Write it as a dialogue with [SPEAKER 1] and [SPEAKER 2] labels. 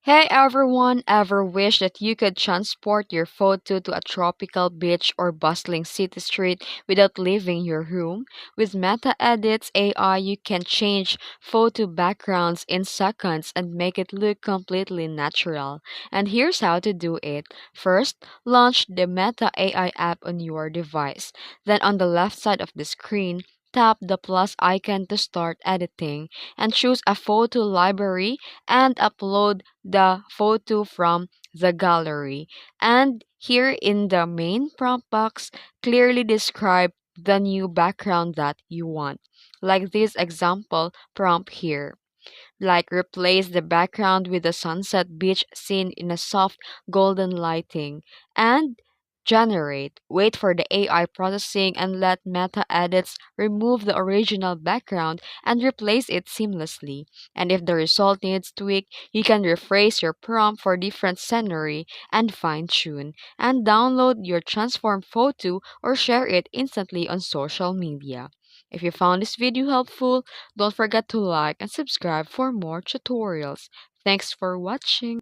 [SPEAKER 1] Hey everyone, ever wish that you could transport your photo to a tropical beach or bustling city street without leaving your room? With Meta Edits AI, you can change photo backgrounds in seconds and make it look completely natural. And here's how to do it. First, launch the Meta AI app on your device. Then on the left side of the screen, tap the plus icon to start editing and choose a photo library and upload the photo from the gallery. And here in the main prompt box, clearly describe the new background that you want. Like this example prompt here. Like replace the background with a sunset beach scene in a soft golden lighting. And generate. Wait for the AI processing and let Meta Edits remove the original background and replace it seamlessly. And if the result needs tweak, you can rephrase your prompt for different scenery and fine tune. And download your transformed photo or share it instantly on social media. If you found this video helpful, don't forget to like and subscribe for more tutorials. Thanks for watching.